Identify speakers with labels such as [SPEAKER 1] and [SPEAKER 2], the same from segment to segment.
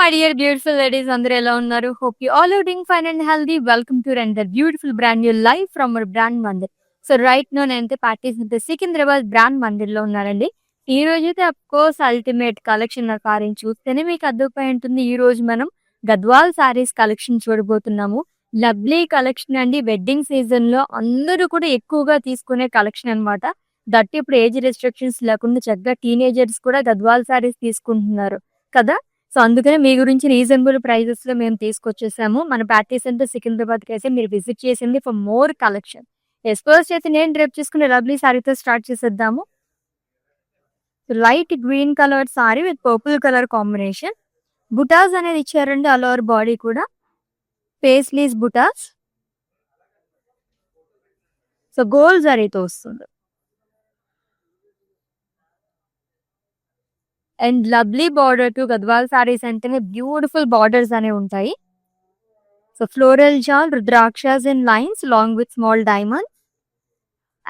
[SPEAKER 1] my dear beautiful ladies, అందరూ ఎలా ఉన్నారు? Hope you all are doing fine and healthy. Welcome to another beautiful brand new live from our brand Mandir. So right now నేనైతే parties Secunderabad brand మందిర్లో ఉన్నానండి. ఈ రోజైతే of course ultimate collection కారిని చూస్తేనే మీకు అర్థమై ఉంటుంది. ఈ రోజు మనం గద్వాల్ సారీస్ కలెక్షన్ చూడబోతున్నాము. లవ్లీ కలెక్షన్ అండి. వెడ్డింగ్ సీజన్ లో అందరూ కూడా ఎక్కువగా తీసుకునే కలెక్షన్ అన్నమాట. దట్ ఇప్పుడు ఏజ్ రెస్ట్రిక్షన్స్ లేకుండా చక్కగా టీనేజర్స్ కూడా గద్వాల్ సారీస్ తీసుకుంటున్నారు కదా. సో అందుకనే మీ గురించి రీజనబుల్ ప్రైజెస్ లో మేము తీసుకొచ్చేసాము. మన ప్యాటీ సెంటర్ సికింద్రాబాద్ కి అయితే మీరు విజిట్ చేసింది ఫర్ మోర్ కలెక్షన్. ఫస్ట్ అయితే నేను డ్రేప్ చేసుకునే లవ్లీ సారీతో స్టార్ట్ చేసేద్దాము. Light green colour sari with purple colour combination. Butas అనేది ఇచ్చారండి ఆల్ ఓవర్ బాడీ కూడా. పేస్లీస్ బుటాస్. సో గోల్డ్ జరీతో వస్తుంది. And lovely border to Gadwal saris అంటేనే బ్యూటిఫుల్ బార్డర్స్ అనేవి ఉంటాయి. So floral jaal rudrakshas in lines long with small diamond.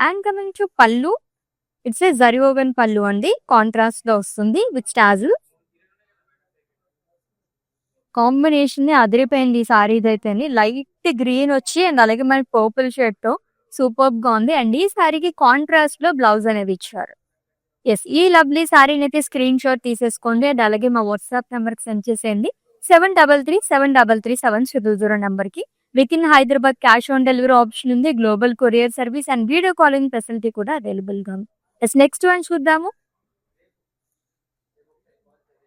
[SPEAKER 1] And coming to pallu, it's a zari woven pallu అండి. Contrast లో వస్తుంది విత్ స్టాజిల్. కాంబినేషన్ అదిరిపోయింది ఈ సారీది అయితే. లైట్ గ్రీన్ వచ్చి అండ్ అలాగే మనకి పర్పుల్ షేడ్ తో సూపర్ గా ఉంది. అండ్ ఈ సారీకి కాంట్రాస్ట్ లో బ్లౌజ్ అనేది ఇచ్చారు. ఎస్, ఈ లవ్లీ సారీని అయితే స్క్రీన్ షాట్ తీసేసుకోండి అండ్ అలాగే మా వాట్సాప్ నెంబర్ కి సెండ్ చేసేయండి. 7337337000 నెంబర్ కి. With in Hyderabad cash on delivery option ఉంది. Global courier service and video calling facility కూడా అవైలబుల్ గా ఉంది. ఎస్, నెక్స్ట్ వన్ చూద్దాము.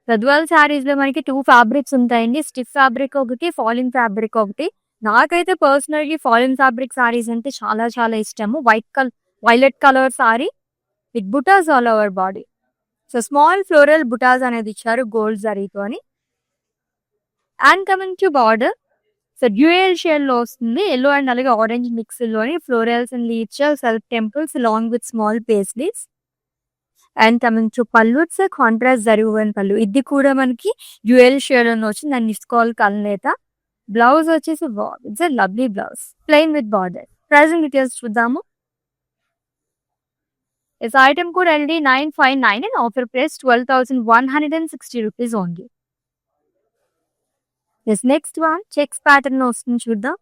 [SPEAKER 1] గద్వాల్ సారీస్ లో మనకి 2 ఫ్యాబ్రిక్స్ ఉంటాయండి. స్టిఫ్ ఫ్యాబ్రిక్ ఒకటి, ఫాలిన్ ఫ్యాబ్రిక్ ఒకటి. నాకైతే పర్సనల్ గా ఫాలిన్ ఫ్యాబ్రిక్ సారీస్ అంటే చాలా చాలా ఇష్టము. Violet colour sari with butas all over body. So small floral butas అనేది ఇచ్చారు గోల్డ్ జరీతో అని. And coming to border, so dual shade లో వస్తుంది. ఎల్లో అండ్ అలాగే ఆరెంజ్ మిక్స్ లోని ఫ్లోరల్స్ అండ్ లీచ్ self temples long with small paisleys. And coming to pallu, it's contrast zari woven pallu. ఇది కూడా మనకి డ్యూయల్ షేడ్ అని వచ్చింది. దాన్ని ఇసుకోవాలి కల్నేత. బ్లౌజ్ వచ్చేసి it's lovely blouse plain with border. Pricing details చూద్దాము. This item code LD959 and offer price 12,160 rupees only. This next one checks pattern వస్తుంది చూద్దాం.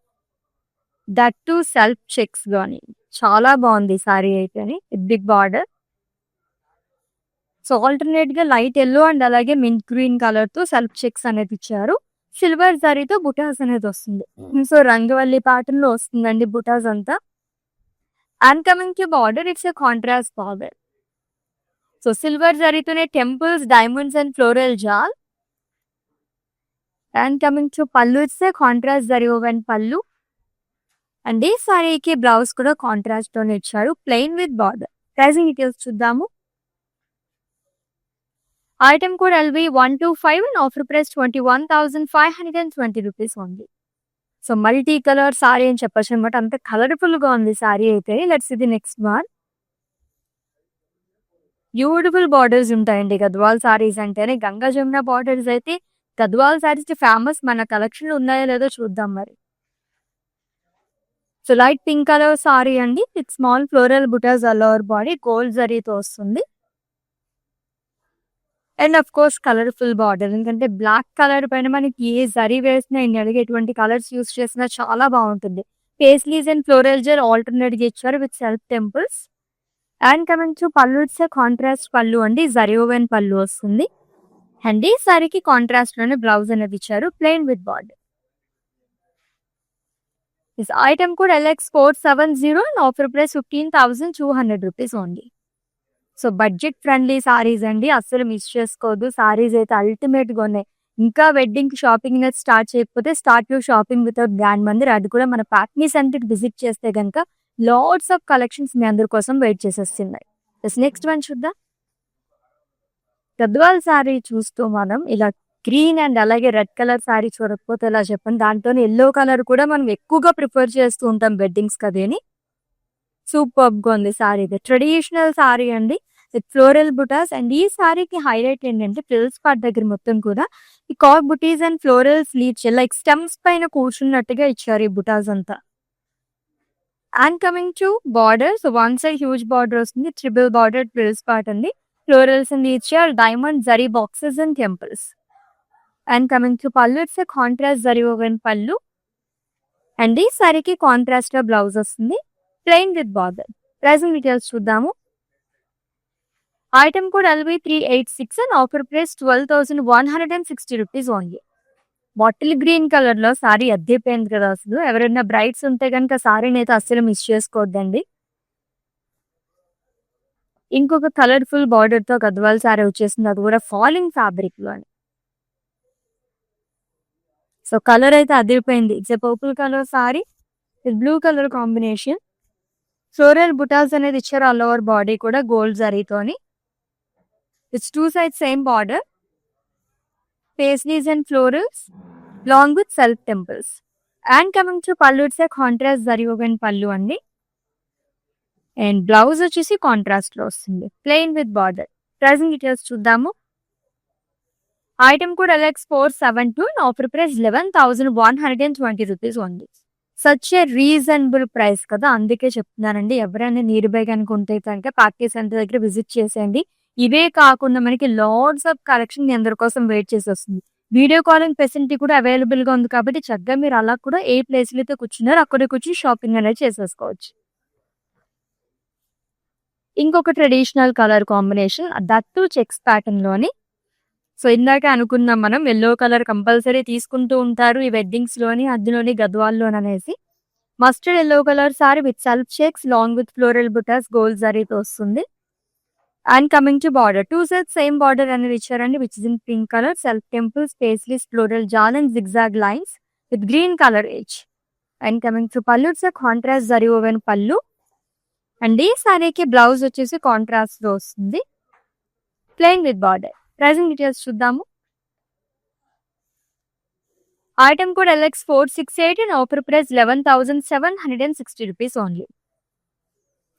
[SPEAKER 1] దట్ టు సెల్ఫ్ చెక్స్ గాని చాలా బాగుంది సారీ అయితే. Big border. సో ఆల్టర్నేట్ గా light yellow and అలాగే mint green colour తో సెల్ఫ్ చెక్స్ అనేది ఇచ్చారు. సిల్వర్ జరీతో బుటాస్ అనేది వస్తుంది. సో రంగవల్లి ప్యాటర్న్ లో వస్తుందండి బుటాస్ అంతా. And coming to border, it's a contrast border. So silver zaritone temples, diamonds and floral jal. And coming to pallu, it's a contrast zari woven pallu. And this saree ki blouse kuda contrast tone icharu, plain with border. Pricing details chudamu. Item code LB125 and offer price 21,520 rupees only. So multi colour sorry అని చెప్పచ్చు అనమాట. అంత colourful గా ఉంది సారీ అయితే. Let's ఇది next one. Beautiful borders ఉంటాయండి గద్వాల్ సారీస్ అంటేనే. గంగా జమున బార్డర్స్ అయితే గద్వాల్ సారీస్ ఫేమస్. మన కలెక్షన్ లో ఉన్నాయో లేదో చూద్దాం మరి. So light pink colour sorry అండి with small floral butas all over body. Gold జరీతో వస్తుంది. And of course colourful border. ఎందుకంటే బ్లాక్ కలర్ పైన మనకి ఏ జరీ వేసినా అలాగే ఎటువంటి కలర్స్ యూస్ చేసినా చాలా బాగుంటుంది. Paisleys and floral gel alternate గా ఇచ్చారు with self temples. And coming to pallu, it's contrast పళ్ళు అండి. జరీ ఓవెన్ పళ్ళు వస్తుంది. అండ్ ఈ సారీకి కాంట్రాస్ట్ లోనే బ్లౌజ్ అనేది ఇచ్చారు plain with border. This item కూడా LX470 and offer price 15,200 rupees only. So budget friendly saris అండి, అస్సలు మిస్ చేసుకోవద్దు. సారీస్ అయితే అల్టిమేట్ గా ఉన్నాయి. ఇంకా వెడ్డింగ్ కి షాపింగ్ అనేది స్టార్ట్ చేయకపోతే start your shopping with brand Mandir. అది కూడా మన ప్యాట్నీ సెంటర్ విజిట్ చేస్తే కనుక లాట్స్ ఆఫ్ కలెక్షన్స్ మీ అందరి కోసం వెయిట్ చేసేస్తున్నాయి. నెక్స్ట్ వన్ చూద్దాం. గద్వాల్ సారీ చూస్తూ మనం ఇలా గ్రీన్ అండ్ అలాగే రెడ్ కలర్ సారీ చూడకపోతే ఎలా చెప్పండి. దాంతో ఎల్లో కలర్ కూడా మనం ఎక్కువగా ప్రిఫర్ చేస్తూ ఉంటాం వెడ్డింగ్స్ కదేని. సూపర్ గా ఉంది సారీ. ట్రెడిషనల్ సారీ అండి విత్ ఫ్లోరల్ బుటాస్. అండ్ ఈ సారీకి హైలైట్ ఏంటంటే ఫ్రిల్స్ పార్ట్ దగ్గర మొత్తం కూడా ఈ కాక్ butis and floral sleeves like stems పైన కూర్చున్నట్టుగా ఇచ్చారు ఈ బుటాస్ అంతా. And coming to border, so one side huge border వస్తుంది. ట్రిపుల్ బార్డర్ ఫ్రిల్స్ పార్ట్ అండి. ఫ్లోరల్స్ అండ్ ఇచ్చారు diamond zari boxes and temples. And coming to pallu, it's a contrast zari woven pallu. And ఈ సారీకి కాంట్రాస్ట్ గా బ్లౌజ్ వస్తుంది, plain with border. Pricing details చూద్దాము. Item code LB386 and offer price 12,160 rupees only. Bottle green colour లో sorry అద్దెపోయింది కదా అసలు. ఎవరైనా బ్రైట్స్ ఉంటే కనుక సారీని అయితే అస్సలు మిస్ చేసుకోవద్దండి. ఇంకొక కలర్ఫుల్ బార్డర్ తో గద్వాల్ సారీ వచ్చేసింది, అది కూడా ఫాలింగ్ ఫ్యాబ్రిక్ లో. సో కలర్ అయితే అదిరిపోయింది. It's purple colour sari with blue colour combination. Floral butas అనేది ఇచ్చారు ఆల్ ఓవర్ బాడీ కూడా గోల్డ్ జరీతోని. It's two side same border, paisleys and florals long with self temples. And coming to pallu, it's a contrast zari woven pallu అండి. And blouse వచ్చేసి contrast లో వస్తుంది, plain with border. Pricing details చూద్దాము. Item code LX472 and offer price 11,120 rupees only. Such A reasonable price కదా, అందుకే చెప్తున్నానండి. ఎవరైనా near by కనుక ఉంటే కనుక పార్టీ సెంటర్ దగ్గర విజిట్ చేసేయండి. ఇవే కాకుండా మనకి లాట్స్ ఆఫ్ కలెక్షన్ మీ అందరి కోసం వెయిట్ చేసి వస్తుంది. వీడియో కాలింగ్ ఫెసిలిటీ కూడా అవైలబుల్ గా ఉంది కాబట్టి చక్కగా మీరు అలా కూడా ఏ ప్లేస్ లో అయితే కూర్చున్నారో అక్కడే కూర్చుని షాపింగ్ అనేది చేసేసుకోవచ్చు. ఇంకొక traditional colour combination, that checks pattern లోని. సో ఇందాక అనుకున్నాం మనం ఎల్లో కలర్ కంపల్సరీ తీసుకుంటూ ఉంటారు ఈ వెడ్డింగ్స్ లోని, అందులోని గద్వాల్లోని అనేసి. Mustard yellow colour sari with self checks long with floral butas gold జరీతో వస్తుంది. And coming to border, two side same border అనేది ఇచ్చారండి, which is in pink colour, self temples, paisleys, floral jaal and zigzag lines with green colour edge. And coming to pallu, it's contrast zari woven pallu. And ఈ సారీకి blouse వచ్చేసి contrast లో వస్తుంది, plain with border. Pricing details చూద్దాము. Item code LX468 and offer price 11,760 rupees only.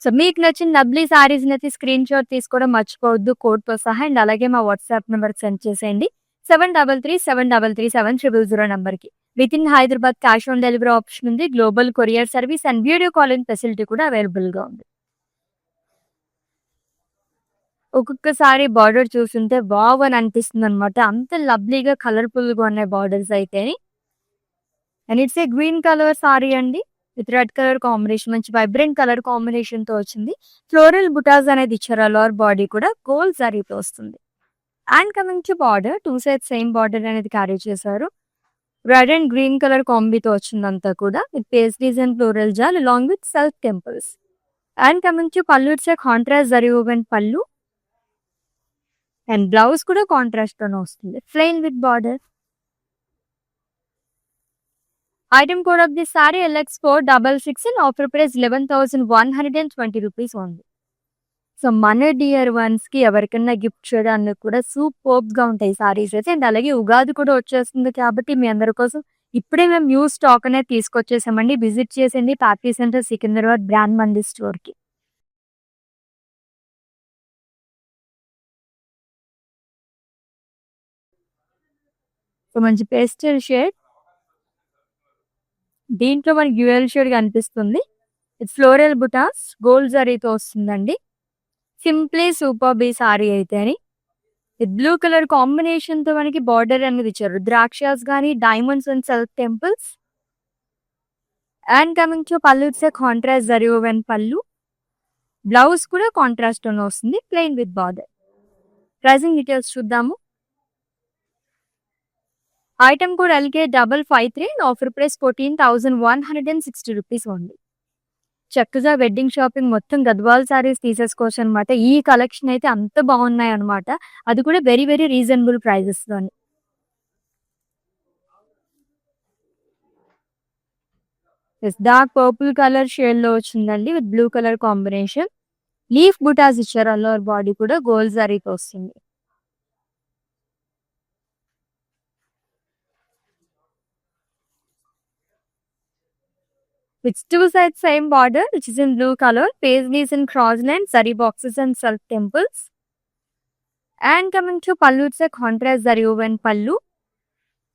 [SPEAKER 1] So మీకు నచ్చిన lovely saris అయితే screen shot తీసుకోవడం మర్చిపోవద్దు కోడ్ తో సహా. అండ్ అలాగే మా వాట్సాప్ నెంబర్ సెండ్ చేసేయండి 7337337000 నెంబర్ కి. With in Hyderabad cash on delivery option ఉంది, global courier service and video calling facility కూడా అవైలబుల్ గా ఉంది. ఒక్కొక్కసారి బార్డర్ చూస్తుంటే వావ్ అని అనిపిస్తుంది అనమాట, అంత లవ్లీగా కలర్ఫుల్ గా ఉన్నాయి బార్డర్స్ అయితే. And it's a green colour sorry అండి విత్ రెడ్ కలర్ కాంబినేషన్, మంచి వైబ్రెంట్ కలర్ కాంబినేషన్ తో వచ్చింది. ఫ్లోరల్ బుటాస్ అనేది ఇచ్చారు, లోవర్ బాడీ కూడా గోల్డ్ జరీతో వస్తుంది. And coming to border, two side same border అనేది క్యారీ చేశారు. రెడ్ అండ్ గ్రీన్ కలర్ కాంబీతో వచ్చిందంతా కూడా with paisleys and floral jaal along with self temples. And coming to pallu, it's a contrast zari woven pallu. And blouse కూడా contrast తోనే వస్తుంది, plain with border. Item code of the sari LX466 and offer price 11,120 rupees only. So మన dear ones కి ఎవరికైనా gift చేయడానికి కూడా superb గా ఉంటాయి సారీస్ అయితే. అండ్ అలాగే ఉగాది కూడా వచ్చేస్తుంది కాబట్టి మీ అందరి కోసం ఇప్పుడే మేము న్యూ స్టాక్ అనేది తీసుకొచ్చేసామండి. విజిట్ చేసింది party centre Secunderabad brand Mandir store కి. సో మంచి పేస్టల్ షేడ్, దీంట్లో మనకి డ్యూయల్ షేడ్ కనిపిస్తుంది. ఇట్స్ ఫ్లోరల్ బుటాస్ గోల్డ్ జరీతో వస్తుందండి. సింప్లీ సూపర్ బీ సారీ అయితే అని. బ్లూ కలర్ కాంబినేషన్ తో మనకి బార్డర్ అనేది ఇచ్చారు, ద్రాక్షాస్ గానీ diamonds and self temples. And coming to pallu, it's contrast zari woven pallu. Blouse కూడా కాంట్రాస్ట్ తోనే వస్తుంది, plain with border. Pricing details చూద్దాము. Item code LK553 offer price 14,160 rupees only. చక్కగా వెడ్డింగ్ షాపింగ్ మొత్తం గద్వాల్ సారీస్ తీసేసుకోవచ్చు అనమాట. ఈ కలెక్షన్ అయితే అంత బాగున్నాయి అనమాట, అది కూడా వెరీ వెరీ రీజనబుల్ ప్రైజెస్ లోని. డార్క్ పర్పుల్ కలర్ షేడ్ లో వచ్చిందండి with blue colour combination. Leaf butas ఇచ్చారు, అల్లర్ బాడీ కూడా గోల్డ్ జరీతో వస్తుంది. With two sides same border, which is in blue color, paisleys in cross lines, zari boxes and self temples. And coming to pallu, it's a contrast zari woven pallu.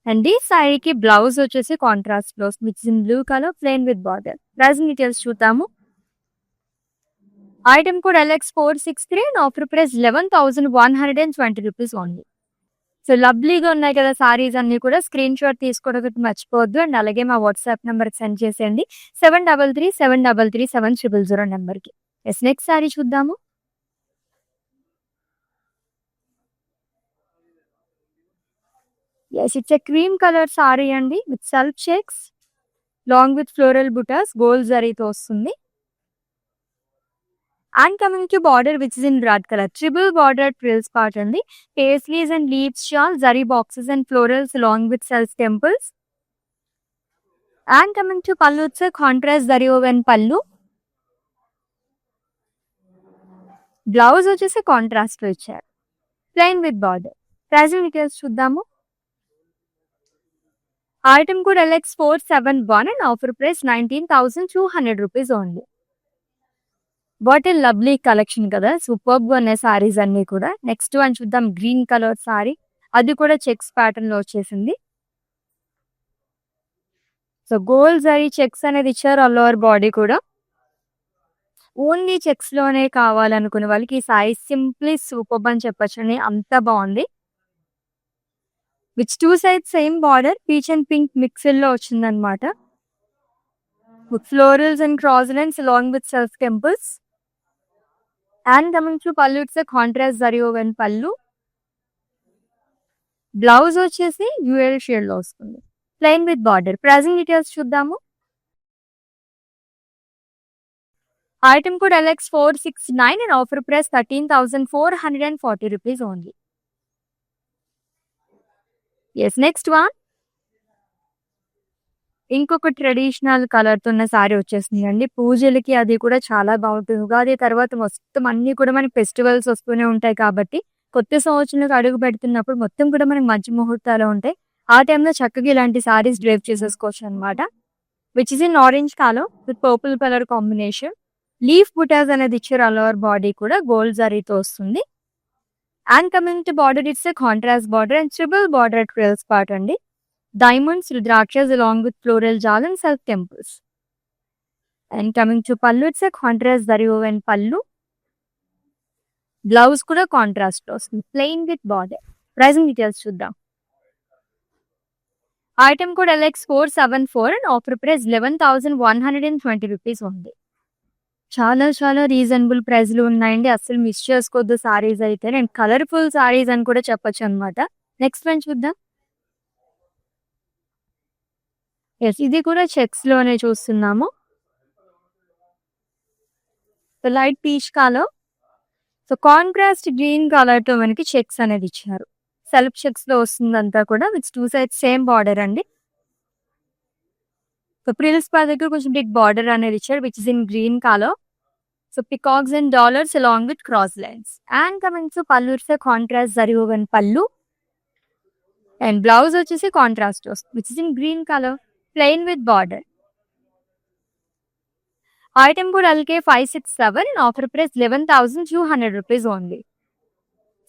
[SPEAKER 1] And this saree ki blouse vachesi contrast blouse, which is in blue color, plain with border. Pricing details చూద్దాము. Item code LX463 and offer price 11,120 rupees only. So లవ్లీగా ఉన్నాయి కదా సారీస్ అన్ని కూడా, screen shot తీసుకోవడం మర్చిపోవద్దు. And అలాగే మా WhatsApp నెంబర్కి సెండ్ చేసేయండి 7337337000 నెంబర్కి. ఎస్, నెక్స్ట్ సారీ చూద్దాము. Yes, it's a cream colour sorry అండి with self checks long with floral butas, gold జరీతో వస్తుంది. And coming to border, which is in red color, triple border frills part అండి. Paisleys and leaves shawl, zari boxes and florals along with self temples. And coming to pallu, it's a contrast zari woven pallu. Blouse వచ్చేసి contrast లో ఇచ్చారు, plain with border. Pricing details చూద్దాము. Item code LX471 and offer price 19,200 rupees only. బాటిల్ lovely collection కదా, super గా ఉన్నాయి సారీస్ అన్ని కూడా. నెక్స్ట్ వన్ చూద్దాం, గ్రీన్ కలర్ సారీ, అది కూడా చెక్స్ ప్యాటర్న్ లో వచ్చేసింది. సో గోల్డ్ జరీ చెక్స్ అనేది ఇచ్చారు ఆల్ ఓవర్ బాడీ కూడా. ఓన్లీ చెక్స్ లోనే కావాలనుకునే వాళ్ళకి ఈ సారీ సింప్లీ సూపర్ అని చెప్పొచ్చండి, అంత బాగుంది. Which two side same border, peach and pink mixed లో వచ్చిందనమాట. Florals and cross lines along with self temples. And coming to pallu, it's contrast zari woven pallu. Blouse వచ్చేసి డ్యూయల్ షేడ్ లో వస్తుంది, plain with border. Pricing details చూద్దాము. Item code LX469 and offer price 13,440 rupees only. Yes, next one ఇంకొక traditional colour తో ఉన్న sorry వచ్చేసింది అండి. పూజలకి అది కూడా చాలా బాగుంటుంది. ఉగాది తర్వాత మొత్తం అన్ని కూడా మనకి ఫెస్టివల్స్ వస్తూనే ఉంటాయి కాబట్టి, కొత్త సంవత్సరంలోకి అడుగు పెడుతున్నప్పుడు మొత్తం కూడా మనకి మంచి ముహూర్తాలు ఉంటాయి. ఆ టైంలో చక్కగా ఇలాంటి సారీస్ డ్రైవ్ చేసేసుకోవచ్చు అనమాట. Which is in orange colour with purple colour combination. Leaf butas అనేది ఇచ్చారు ఆల్ ఓవర్ బాడీ కూడా, గోల్డ్ జరీతో వస్తుంది. And coming to border, it's a contrast border and triple border frills part అండి. Diamonds, Rudrakshas along with floral jal and self temples. And coming to pallu, it's a contrast zari woven pallu. Blouse kuda contrast lo vastund, plain with border. Pricing details chuddam. Item code LX474 and offer price 11,120 rupees only. చాలా reasonable ప్రైస్లు ఉన్నాయండి, అసలు miss చేసుకోవద్దు సారీస్ అయితే. And colourful saris అని కూడా చెప్పొచ్చు అనమాట. Next one చూద్దాం. ఎస్, ఇది కూడా చెక్స్ లోనే చూస్తున్నాము. Light peach colour, so contrast green colour తో మనకి చెక్స్ అనేది ఇచ్చారు. సెల్ఫ్ చెక్స్ లో వస్తుందంతా కూడా, with two side same border అండి. సో ప్రిల్స్ పై దగ్గర కొంచెం బిగ్ బార్డర్ అనేది ఇచ్చారు, which is in green colour. So peacocks and dollars along with cross lines. And coming to pallu, it's contrast zari woven pallu. And blouse వచ్చేసి కాంట్రాస్ట్ వస్తుంది, which is in green colour, plain with border. Item code LK567 and offer price 11,200 rupees only.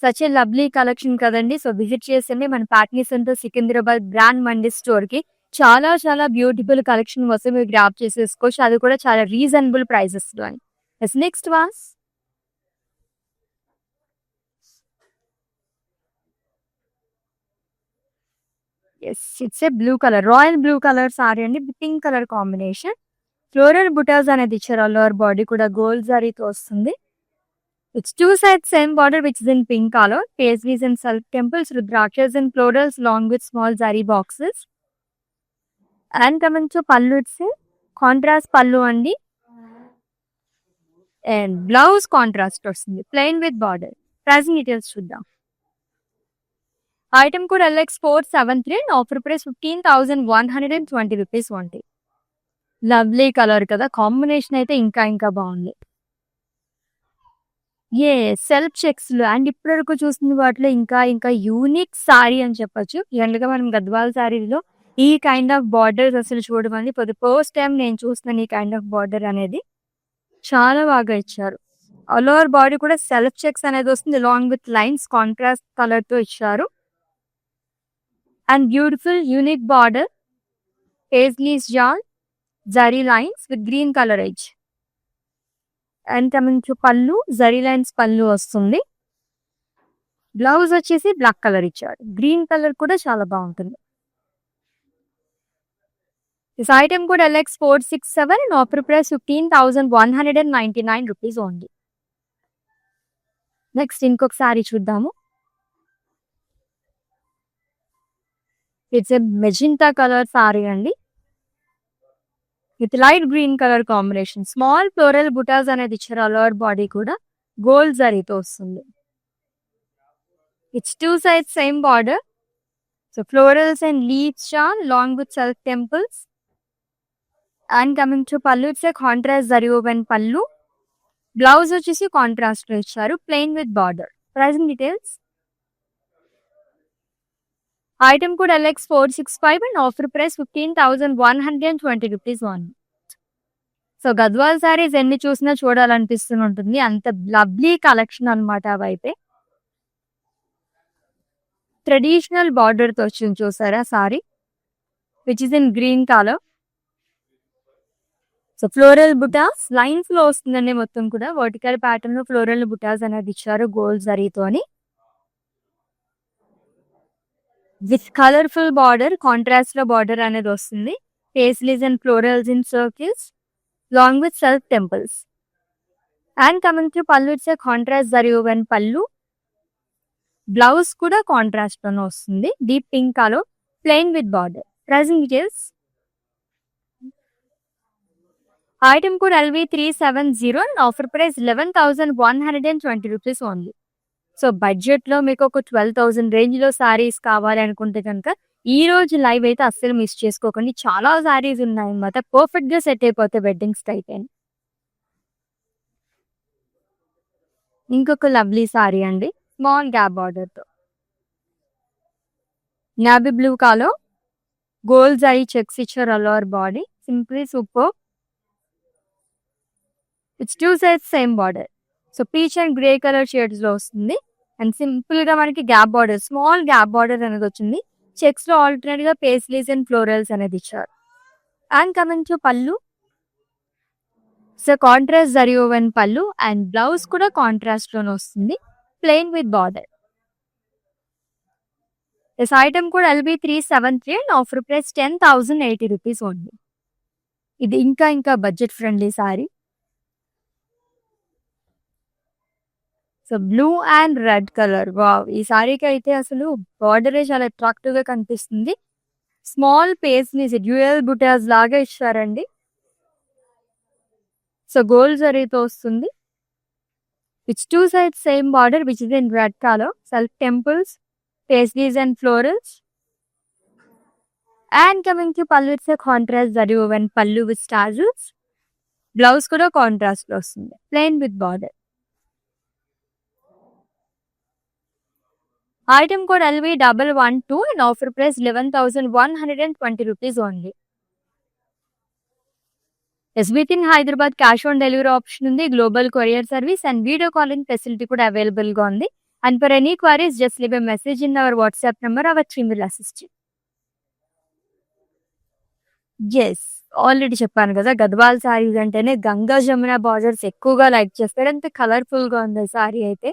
[SPEAKER 1] Such a lovely collection కదండి. So visit చేసండి మన Patny centre Secunderabad brand మండి store కి. చాలా beautiful collection వస్తే మీరు grab చేసేసుకోవచ్చు, అది కూడా చాలా రీజనబుల్ ప్రైసెస్ లో. Next was yes, it's a blue colour, royal blue colour sorry అండి, pink colour combination. Floral butas అనేది ఇచ్చారు ఆల్ ఓవర్ బాడీ కూడా, గోల్డ్ జరీతో వస్తుంది. It's two side same border which is in pink colour. Paisleys and self temples, rudrakshas and florals long with small zari boxes. And coming to pallu, it's contrast pallu అండి. And blouse contrast వస్తుంది, plain with border. Pricing details చూద్దాం. Item code LX473 and offer price 15,120 rupees only. Lovely colour కదా, combination అయితే ఇంకా బాగుంది. A self checks లో and ఇప్పటి వరకు చూసిన వాటిలో ఇంకా యూనిక్ సారీ అని చెప్పొచ్చు. జనరల్ గా మనం గద్వాల్ సారీలో ఈ కైండ్ ఆఫ్ బార్డర్స్ అసలు చూడమని ఫస్ట్ టైం నేను చూస్తున్నాను. ఈ కైండ్ ఆఫ్ బార్డర్ అనేది చాలా బాగా ఇచ్చారు. ఆల్ ఓవర్ బాడీ కూడా సెల్ఫ్ చెక్స్ అనేది వస్తుంది, along with lines contrast colour తో ఇచ్చారు. And beautiful unique border, paisleys jaal, zari lines with green colour edge. And coming to pallu, zari lines pallu వస్తుంది. బ్లౌజ్ వచ్చేసి బ్లాక్ కలర్ ఇచ్చాడు. గ్రీన్ కలర్ కూడా చాలా బాగుంటుంది. దిస్ ఐటమ్ కూడా LX467 and offer price 15,199 rupees only. Next ఇంకొక సారీ చూద్దాము. It's a magenta colour sorry అండి, with light green colour combination. Small floral butas అనేది ఇచ్చారు. అలర్ బాడీ కూడా గోల్డ్ జరీతో వస్తుంది. It's 2 sides same border. So florals and leaves చాన్ long with self temples. And coming to pallu, it's a contrast zari woven pallu. Blouse వచ్చేసి contrast లో ఇచ్చారు, plain with border. Pricing details. Item కూడా LX465 and offer price 15,120 rupees only. So Gadwal saris ఎన్ని చూసినా చూడాలనిపిస్తుంటుంది, అంత lovely collection అనమాట అవైతే. ట్రెడిషనల్ బార్డర్ తో వచ్చింది చూసారా sari, which is in green colour. So floral butas lines లో వస్తుందండి, మొత్తం కూడా వర్టికల్ ప్యాటర్న్ లో ఫ్లోరల్ బుటాస్ అనేది ఇచ్చారు గోల్డ్ జరీతోని. విత్ కలర్ఫుల్ బార్డర్, కాంట్రాస్ట్ లో బార్డర్ అనేది వస్తుంది. Paisleys and florals in circles long with self temples. And coming to pallu, it's a contrast zari woven pallu. Blouse కూడా కాంట్రాస్ట్ లోనే వస్తుంది, deep pink colour, plain with border. Pricing details. Item కూడా LV370 and offer price 11,120 rupees only. So budget లో మీకు ఒక 12,000 range లో సారీస్ కావాలి అనుకుంటే కనుక ఈ రోజు లైవ్ అయితే అస్సలు మిస్ చేసుకోకండి. చాలా సారీస్ ఉన్నాయి అన్నమాట, పర్ఫెక్ట్ గా సెట్ అయిపోతాయి వెడ్డింగ్స్ అయితే. ఇంకొక లవ్లీ సారీ అండి, స్మాల్ గ్యాప్ బార్డర్ తో, navy blue colour, gold zari checks ఇచ్చారు allover body. Simply super. It's 2 sides same border. So peach and grey colour shades లో వస్తుంది. అండ్ సింపుల్ గా మనకి gap border, small gap border అనేది వచ్చింది. చెక్స్ లో ఆల్టర్నేట్ గా పేస్లీస్ అండ్ ఫ్లోరల్స్ అనేది ఇచ్చారు. అండ్ కమింగ్ టు పల్లు, so contrast zari woven pallu and blouse కూడా కాంట్రాస్ట్ లోనే వస్తుంది, plain with border. This item కూడా LV373 and offer price 10,080 rupees only. ఇది ఇంకా budget friendly sorry. So blue and red colour, wow, ఈ సారీకి అయితే అసలు బార్డర్ చాలా అట్రాక్టివ్ గా కనిపిస్తుంది. స్మాల్ పేస్లీస్ డ్యూయల్ బుటాస్ లాగా ఇచ్చారండి. సో గోల్డ్ జరీతో వస్తుంది, which 2 sides same border which is in red colour, self temples, paisleys and florals. And coming to pallu, it's contrast zari woven pallu with stars. Blouse కూడా కాంట్రాస్ట్ లో వస్తుంది, plain with border. Item code LV112 and offer price 11,120 rupees only. ఎస్ with in Hyderabad cash on delivery option ఉంది, global courier service and video calling facility కూడా available గా ఉంది. And for any queries just leave a message in our WhatsApp number, our team will assist you. Yes, already చెప్పాను కదా, గద్వాల్ సారీస్ అంటేనే Ganga Jamuna borders ఎక్కువగా like చేస్తారు. అంత కలర్ఫుల్ గా ఉంది సారీ అయితే.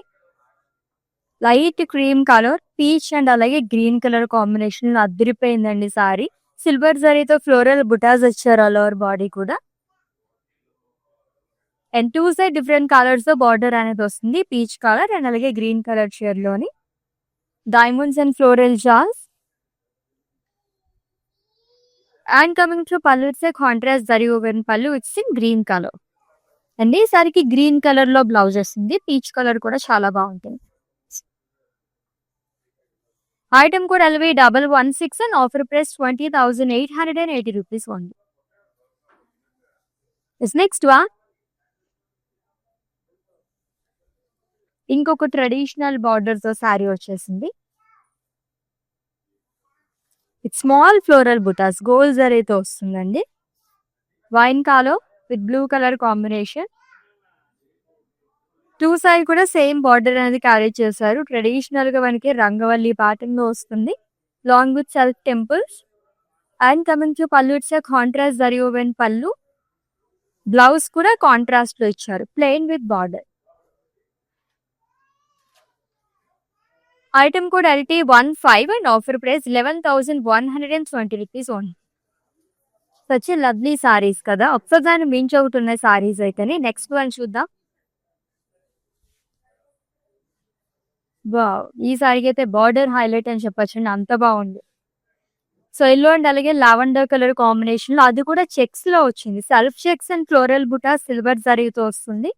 [SPEAKER 1] Light cream colour, peach and అలాగే గ్రీన్ కలర్ కాంబినేషన్ లో అదిరిపోయిందండి సారీ. సిల్వర్ జరీతో ఫ్లోరల్ బుటాస్ వచ్చారు అలోవర్ బాడీ కూడా. అండ్ 2 sides డిఫరెంట్ కలర్స్ తో బార్డర్ అనేది వస్తుంది, పీచ్ కలర్ అండ్ అలాగే గ్రీన్ కలర్ షేడ్ లోని. Diamonds and floral jaals. And coming to pallu, it's a contrast zari woven pallu, it's in green colour. And ఈ సారీకి గ్రీన్ కలర్ లో బ్లౌజ్ వస్తుంది, పీచ్ కలర్ కూడా చాలా బాగుంటుంది. Item code LV116 and offer price 20,880 rupees only. Next one, ఇంకొక traditional border తో శారీ వచ్చేసింది. It's small floral butas gold జరీతో వస్తుందండి. Wine colour with blue colour combination. 2 sides కూడా సేమ్ బార్డర్ అనేది క్యారీ చేశారు. ట్రెడిషనల్ గా మనకి రంగవల్లి ప్యాటర్న్ లో వస్తుంది, long with self temples. And coming to pallu, it's contrast zari woven pallu. Blouse కూడా కాంట్రాస్ట్ లో ఇచ్చారు, plain with border. Item code LT15 and offer price 11,120 rupees only. Such lovely saris కదా, ఒక్కసారి మించవుతున్న సారీస్ అయితేనే. నెక్స్ట్ వన్ చూద్దాం. వావ్! ఈ సారీకి అయితే బార్డర్ హైలైట్ అని చెప్పొచ్చండి, అంత బాగుంది. సో ఎల్లో అండ్ అలాగే లావెండర్ కలర్ కాంబినేషన్ లో, అది కూడా చెక్స్ లో వచ్చింది. Self checks and floral buta silver జరీతో వస్తుంది.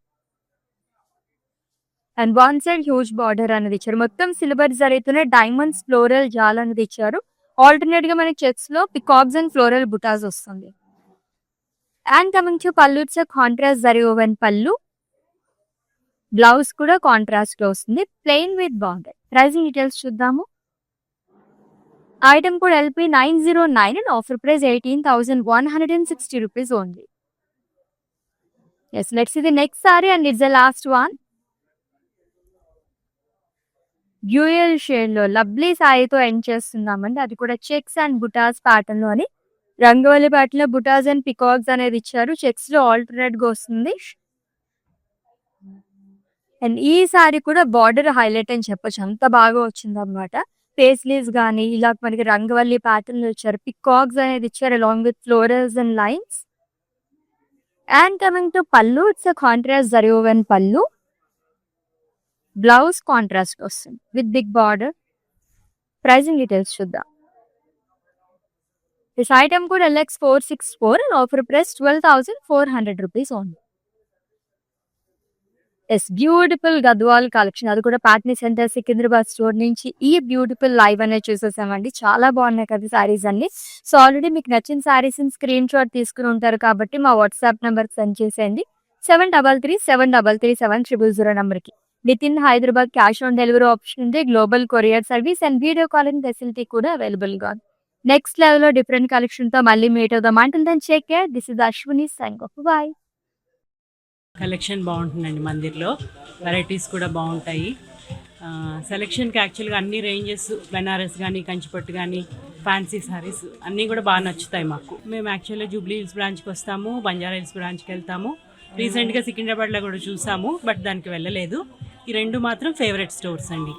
[SPEAKER 1] And one side huge border అనేది ఇచ్చారు. మొత్తం సిల్వర్ జరీతోనే డైమండ్స్ ఫ్లోరల్ జాల్ అనేది ఇచ్చారు. ఆల్టర్నేట్ గా మనకి చెక్స్ లో పికాక్స్ అండ్ ఫ్లోరల్ బుటాస్ వస్తుంది. And coming to pallu, it's contrast zari woven pallu. Blouse కూడా కాంట్రాస్ట్ లో వస్తుంది, plain with border. Pricing details చూద్దాము. ఐటమ్ కూడా LP909 and offer price 18,160 rupees only. Yes, let's see the next saree and it's the last one. Dual shade లో lovely సారీతో end చేస్తున్నామండి. అది కూడా చెక్స్ అండ్ బుటాస్ ప్యాటర్న్ లోని, రంగవల్లి ప్యాటర్న్ లో బుటాస్ and peacocks అనేది ఇచ్చారు. చెక్స్ లో ఆల్టర్నేట్ గా వస్తుంది. అండ్ ఈ సారీ కూడా బార్డర్ హైలైట్ అని చెప్పొచ్చు, అంత బాగా వచ్చింది అనమాట. పేస్లీస్ గానీ ఇలా మనకి రంగవల్లి ప్యాటర్న్ లో ఇచ్చారు. పికాక్స్ అనేది ఇచ్చారు along with florals and lines. And coming to pallu, it's contrast zari woven pallu. Blouse contrast వస్తుంది with big border. Pricing details చూద్దాం. దిస్ ఐటమ్ కూడా LX464 and offer price 12,400 rupees only. Yes, beautiful Gadwal collection, అది కూడా Patny centre Secunderabad store నుంచి ఈ beautiful live అనేది చూసేసామండి. చాలా బాగున్నాయి కదా సారీస్ అన్ని. సో ఆల్రెడీ మీకు నచ్చిన సారీస్ స్క్రీన్ షాట్ తీసుకుని ఉంటారు కాబట్టి మా వాట్సాప్ నెంబర్ సెండ్ చేసేయండి. 7337337000 నెంబర్కి. With in Hyderabad cash on delivery option ఉంది, global courier service and video calling facility కూడా అవైలబుల్ గా ఉంది. నెక్స్ట్ లెవెల్ లో డిఫరెంట్ కలెక్షన్ తో మళ్ళీ మీట్ అవుదాం. Until then take care. This is Ashwini signing off. Bye.
[SPEAKER 2] Collection బాగుంటుందండి మందిర్లో, వెరైటీస్ కూడా బాగుంటాయి. సెలెక్షన్కి యాక్చువల్గా అన్ని రేంజెస్, బెనారస్ కానీ కంచిపట్టు కానీ ఫ్యాన్సీ సారీస్ అన్నీ కూడా బాగా నచ్చుతాయి మాకు. మేము యాక్చువల్గా జూబ్లీ హిల్స్ బ్రాంచ్కి వస్తాము, బంజారా హిల్స్ బ్రాంచ్కి వెళ్తాము. రీసెంట్గా సికింద్రాబాద్లో కూడా చూసాము, బట్ దానికి వెళ్ళలేదు. ఈ రెండు మాత్రం ఫేవరెట్ స్టోర్స్ అండి.